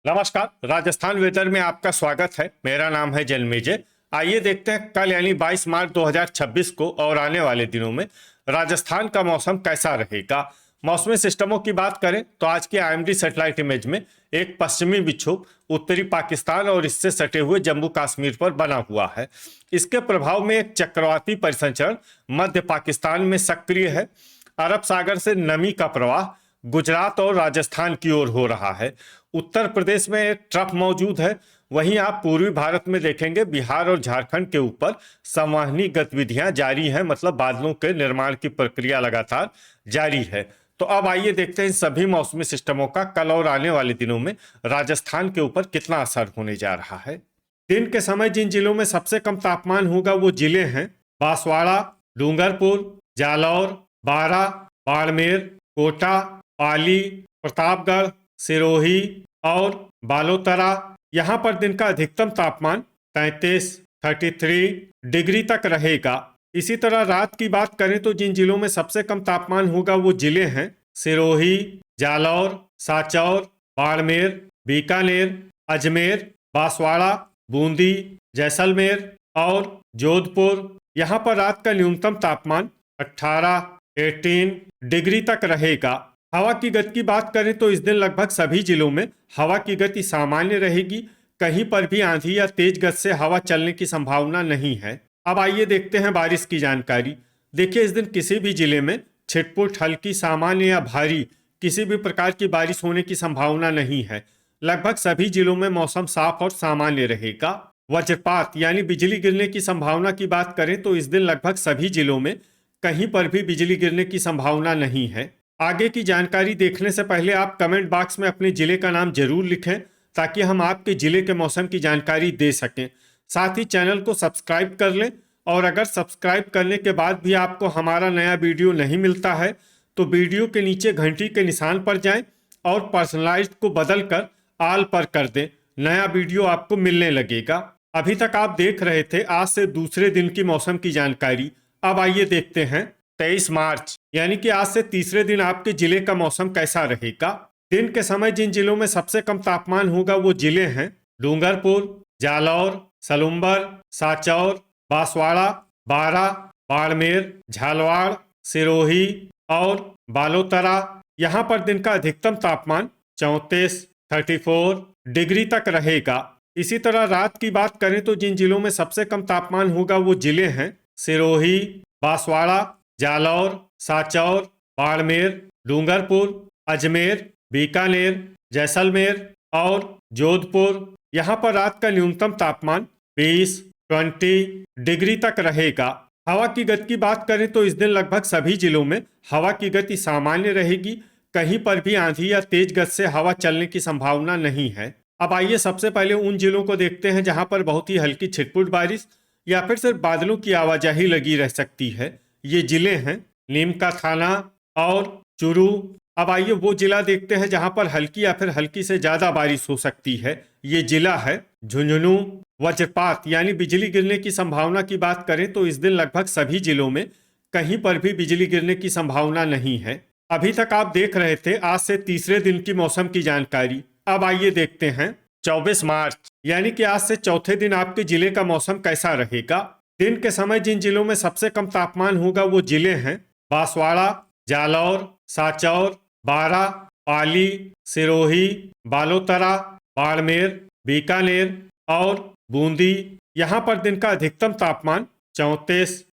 नमस्कार। राजस्थान वेदर में आपका स्वागत है। मेरा नाम है जन्मेजय। आइए देखते हैं कल यानी 22 मार्च 2026 को और आने वाले दिनों में राजस्थान का मौसम कैसा रहेगा। मौसमी सिस्टमों की बात करें तो आज की आईएमडी सैटेलाइट इमेज में एक पश्चिमी विक्षोभ उत्तरी पाकिस्तान और इससे सटे हुए जम्मू कश्मीर पर बना हुआ है। इसके प्रभाव में एक चक्रवाती परिसंचरण मध्य पाकिस्तान में सक्रिय है। अरब सागर से नमी का प्रवाह गुजरात और राजस्थान की ओर हो रहा है। उत्तर प्रदेश में एक ट्रफ मौजूद है। वहीं आप पूर्वी भारत में देखेंगे बिहार और झारखंड के ऊपर संवहनी गतिविधियां जारी हैं, मतलब बादलों के निर्माण की प्रक्रिया लगातार जारी है। तो अब आइए देखते हैं इन सभी मौसमी सिस्टमों का कल और आने वाले दिनों में राजस्थान के ऊपर कितना असर होने जा रहा है। दिन के समय जिन जिलों में सबसे कम तापमान होगा वो जिले हैं बांसवाड़ा, डूंगरपुर, जालौर, बारां, बाड़मेर, कोटा, पाली, प्रतापगढ़, सिरोही और बालोतरा। यहाँ पर दिन का अधिकतम तापमान 33 डिग्री तक रहेगा। इसी तरह रात की बात करें तो जिन जिलों में सबसे कम तापमान होगा वो जिले हैं सिरोही, जालौर, साचौर, बाड़मेर, बीकानेर, अजमेर, बांसवाड़ा, बूंदी, जैसलमेर और जोधपुर। यहाँ पर रात का न्यूनतम तापमान 18 डिग्री तक रहेगा। हवा की गति की बात करें तो इस दिन लगभग सभी जिलों में हवा की गति सामान्य रहेगी। कहीं पर भी आंधी या तेज गति से हवा चलने की संभावना नहीं है। अब आइए देखते हैं बारिश की जानकारी। देखिए, इस दिन किसी भी जिले में छिटपुट, हल्की, सामान्य या भारी किसी भी प्रकार की बारिश होने की संभावना नहीं है। लगभग सभी जिलों में मौसम साफ और सामान्य रहेगा। वज्रपात यानी बिजली गिरने की संभावना की बात करें तो इस दिन लगभग सभी जिलों में कहीं पर भी बिजली गिरने की संभावना नहीं है। आगे की जानकारी देखने से पहले आप कमेंट बॉक्स में अपने जिले का नाम जरूर लिखें ताकि हम आपके जिले के मौसम की जानकारी दे सकें। साथ ही चैनल को सब्सक्राइब कर लें और अगर सब्सक्राइब करने के बाद भी आपको हमारा नया वीडियो नहीं मिलता है तो वीडियो के नीचे घंटी के निशान पर जाएं और पर्सनलाइज्ड को बदल कर ऑल पर कर दें। नया वीडियो आपको मिलने लगेगा। अभी तक आप देख रहे थे आज से दूसरे दिन की मौसम की जानकारी। अब आइए देखते हैं 23 मार्च यानी कि आज से तीसरे दिन आपके जिले का मौसम कैसा रहेगा। दिन के समय जिन जिलों में सबसे कम तापमान होगा वो जिले हैं डूंगरपुर, जालौर, सलुम्बर, साचौर, बांसवाड़ा, बारां, बाड़मेर, झालवाड़, सिरोही और बालोतरा। यहाँ पर दिन का अधिकतम तापमान 34 डिग्री तक रहेगा। इसी तरह रात की बात करें तो जिन जिलों में सबसे कम तापमान होगा वो जिले हैं सिरोही, बांसवाड़ा, जालौर, साचौर, बाड़मेर, डूंगरपुर, अजमेर, बीकानेर, जैसलमेर और जोधपुर। यहाँ पर रात का न्यूनतम तापमान 20 डिग्री तक रहेगा। हवा की गति की बात करें तो इस दिन लगभग सभी जिलों में हवा की गति सामान्य रहेगी। कहीं पर भी आंधी या तेज गति से हवा चलने की संभावना नहीं है। अब आइए सबसे पहले उन जिलों को देखते हैं जहां पर बहुत ही हल्की छिटपुट बारिश या फिर सिर्फ बादलों की आवाजाही लगी रह सकती है। ये जिले हैं नीमका थाना और चुरू। अब आइए वो जिला देखते हैं जहां पर हल्की या फिर हल्की से ज्यादा बारिश हो सकती है। ये जिला है झुंझुनू। वज्रपात यानी बिजली गिरने की संभावना की बात करें तो इस दिन लगभग सभी जिलों में कहीं पर भी बिजली गिरने की संभावना नहीं है। अभी तक आप देख रहे थे आज से तीसरे दिन की मौसम की जानकारी। अब आइए देखते हैं 24 मार्च यानी कि आज से चौथे दिन आपके जिले का मौसम कैसा रहेगा। दिन के समय जिन जिलों में सबसे कम तापमान होगा वो जिले हैं बांसवाड़ा, जालौर, साचौर, बारां, पाली, सिरोही, बालोतरा, बाड़मेर, बीकानेर और बूंदी। यहाँ पर दिन का अधिकतम तापमान 34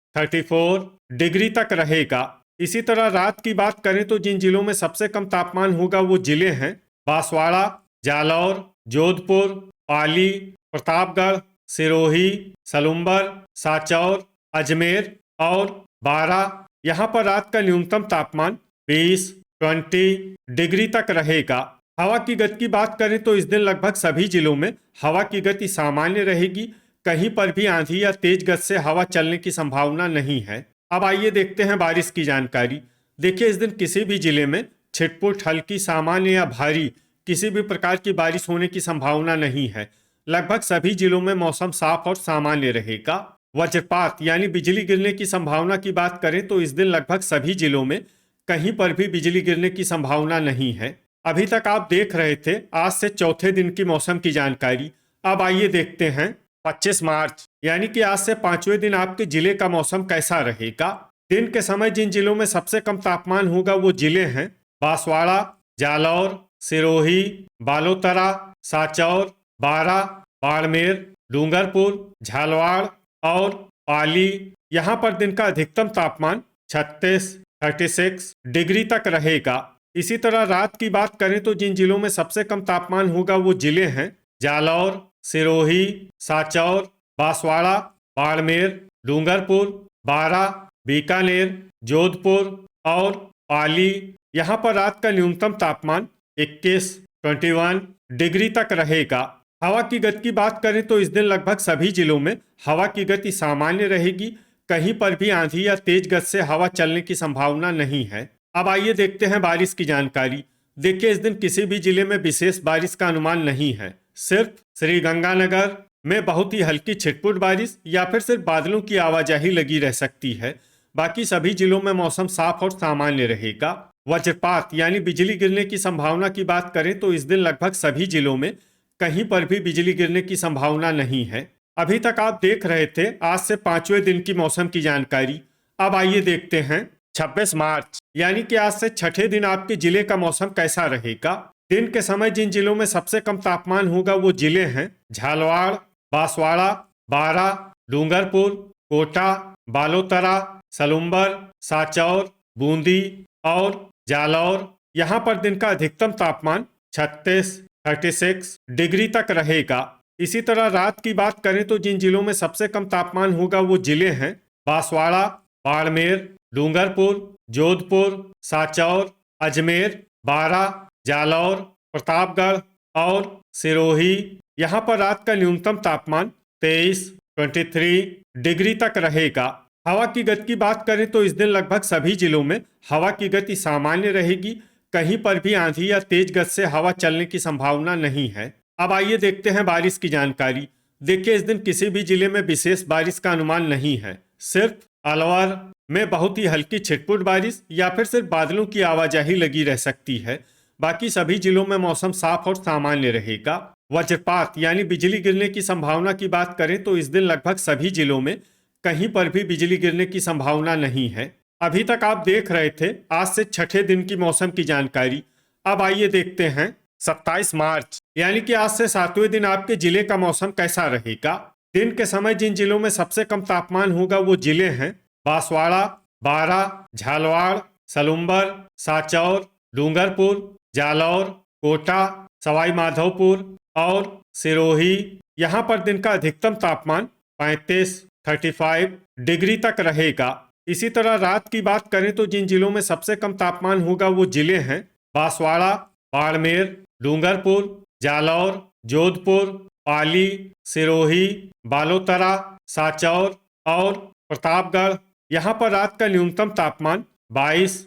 डिग्री तक रहेगा। इसी तरह रात की बात करें तो जिन जिलों में सबसे कम तापमान होगा वो जिले हैं बांसवाड़ा, जालौर, जोधपुर, पाली, प्रतापगढ़, सिरोही, सलुम्बर, साचौर, अजमेर और बारां। यहाँ पर रात का न्यूनतम तापमान 20 डिग्री तक रहेगा। हवा की गति की बात करें तो इस दिन लगभग सभी जिलों में हवा की गति सामान्य रहेगी। कहीं पर भी आंधी या तेज गति से हवा चलने की संभावना नहीं है। अब आइए देखते हैं बारिश की जानकारी। देखिए, इस दिन किसी भी जिले में छिटपुट, हल्की, सामान्य या भारी किसी भी प्रकार की बारिश होने की संभावना नहीं है। लगभग सभी जिलों में मौसम साफ और सामान्य रहेगा। वज्रपात यानी बिजली गिरने की संभावना की बात करें तो इस दिन लगभग सभी जिलों में कहीं पर भी बिजली गिरने की संभावना नहीं है। अभी तक आप देख रहे थे आज से चौथे दिन की मौसम की जानकारी। अब आइए देखते हैं 25 मार्च यानी कि आज से पांचवें दिन आपके जिले का मौसम कैसा रहेगा। दिन के समय जिन जिलों में सबसे कम तापमान होगा वो जिले हैं बांसवाड़ा, जालौर, सिरोही, बालोतरा, सांचौर, बारा, बाड़मेर, डूंगरपुर, झालवाड़ और पाली। यहाँ पर दिन का अधिकतम तापमान 36 डिग्री तक रहेगा। इसी तरह रात की बात करें तो जिन जिलों में सबसे कम तापमान होगा वो जिले हैं जालौर, सिरोही, सांचौर, बांसवाड़ा, बाड़मेर, डूंगरपुर, बारा, बीकानेर, जोधपुर और पाली। यहाँ पर रात का न्यूनतम तापमान 21 डिग्री तक रहेगा। हवा की गति की बात करें तो इस दिन लगभग सभी जिलों में हवा की गति सामान्य रहेगी। कहीं पर भी आंधी या तेज गति से हवा चलने की संभावना नहीं है। अब आइए देखते हैं बारिश की जानकारी। देखिए, इस दिन किसी भी जिले में विशेष बारिश का अनुमान नहीं है। सिर्फ श्रीगंगानगर में बहुत ही हल्की छिटपुट बारिश या फिर सिर्फ बादलों की आवाजाही लगी रह सकती है। बाकी सभी जिलों में मौसम साफ और सामान्य रहेगा। वज्रपात यानी बिजली गिरने की संभावना की बात करें तो इस दिन लगभग सभी जिलों में कहीं पर भी बिजली गिरने की संभावना नहीं है। अभी तक आप देख रहे थे आज से पांचवें दिन की मौसम की जानकारी। अब आइए देखते हैं 26 मार्च यानी कि आज से छठे दिन आपके जिले का मौसम कैसा रहेगा। दिन के समय जिन जिलों में सबसे कम तापमान होगा वो जिले हैं झालवाड़, बांसवाड़ा, बारा, डूंगरपुर, कोटा, बालोतरा, सलुम्बर, सांचौर, बूंदी और जालौर। यहाँ पर दिन का अधिकतम तापमान 36 डिग्री तक रहेगा। इसी तरह रात की बात करें तो जिन जिलों में सबसे कम तापमान होगा वो जिले हैं बांसवाड़ा, बाड़मेर, डूंगरपुर, जोधपुर, सांचौर, अजमेर, बारा, जालौर, प्रतापगढ़ और सिरोही। यहाँ पर रात का न्यूनतम तापमान 23 डिग्री तक रहेगा। हवा की गति की बात करें तो इस दिन लगभग सभी जिलों में हवा की गति सामान्य रहेगी। कहीं पर भी आंधी या तेज गति से हवा चलने की संभावना नहीं है। अब आइए देखते हैं बारिश की जानकारी। देखिए, इस दिन किसी भी जिले में विशेष बारिश का अनुमान नहीं है। सिर्फ अलवर में बहुत ही हल्की छिटपुट बारिश या फिर सिर्फ बादलों की आवाजाही लगी रह सकती है। बाकी सभी जिलों में मौसम साफ और सामान्य रहेगा। वज्रपात यानी बिजली गिरने की संभावना की बात करें तो इस दिन लगभग सभी जिलों में कहीं पर भी बिजली गिरने की संभावना नहीं है। अभी तक आप देख रहे थे आज से छठे दिन की मौसम की जानकारी। अब आइए देखते हैं 27 मार्च यानी कि आज से सातवें दिन आपके जिले का मौसम कैसा रहेगा। दिन के समय जिन जिलों में सबसे कम तापमान होगा वो जिले हैं बांसवाड़ा, बारा, झालवाड़, सलुम्बर, सांचौर, डूंगरपुर, जालौर, कोटा, सवाई माधोपुर और सिरोही। यहाँ पर दिन का अधिकतम तापमान 35 डिग्री तक रहेगा। इसी तरह रात की बात करें तो जिन जिलों में सबसे कम तापमान होगा वो जिले हैं बांसवाड़ा, बाड़मेर, डूंगरपुर, जालौर, जोधपुर, पाली, सिरोही, बालोतरा, सांचौर और प्रतापगढ़। यहाँ पर रात का न्यूनतम तापमान 22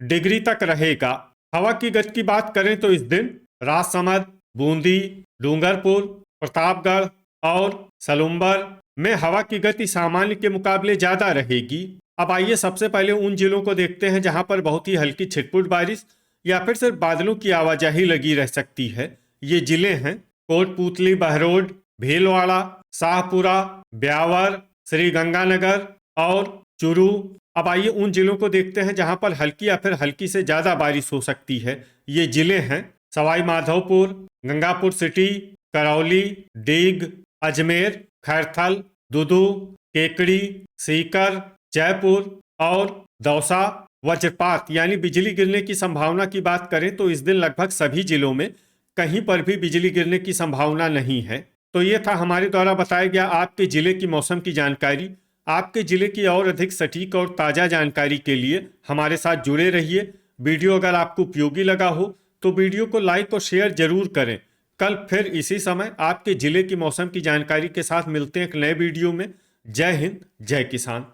डिग्री तक रहेगा। हवा की गति की बात करें तो इस दिन राजसमंद, बूंदी, डूंगरपुर, प्रतापगढ़ और सलुम्बर में हवा की गति सामान्य के मुकाबले ज्यादा रहेगी। अब आइए सबसे पहले उन जिलों को देखते हैं जहां पर बहुत ही हल्की छिटपुट बारिश या फिर सिर्फ बादलों की आवाजाही लगी रह सकती है। ये जिले हैं कोटपूतली, बहरोड, भीलवाड़ा, शाहपुरा, ब्यावर, श्रीगंगानगर और चुरू। अब आइए उन जिलों को देखते हैं जहां पर हल्की या फिर हल्की से ज्यादा बारिश हो सकती है। ये जिले हैं सवाई माधोपुर, गंगापुर सिटी, करौली, डीग, अजमेर, खैरथल, दुदू, केकड़ी, सीकर, जयपुर और दौसा। वज्रपात यानी बिजली गिरने की संभावना की बात करें तो इस दिन लगभग सभी जिलों में कहीं पर भी बिजली गिरने की संभावना नहीं है। तो ये था हमारे द्वारा बताया गया आपके जिले की मौसम की जानकारी। आपके जिले की और अधिक सटीक और ताज़ा जानकारी के लिए हमारे साथ जुड़े रहिए। वीडियो अगर आपको उपयोगी लगा हो तो वीडियो को लाइक और शेयर जरूर करें। कल फिर इसी समय आपके जिले की मौसम की जानकारी के साथ मिलते हैं एक नए वीडियो में। जय हिंद, जय किसान।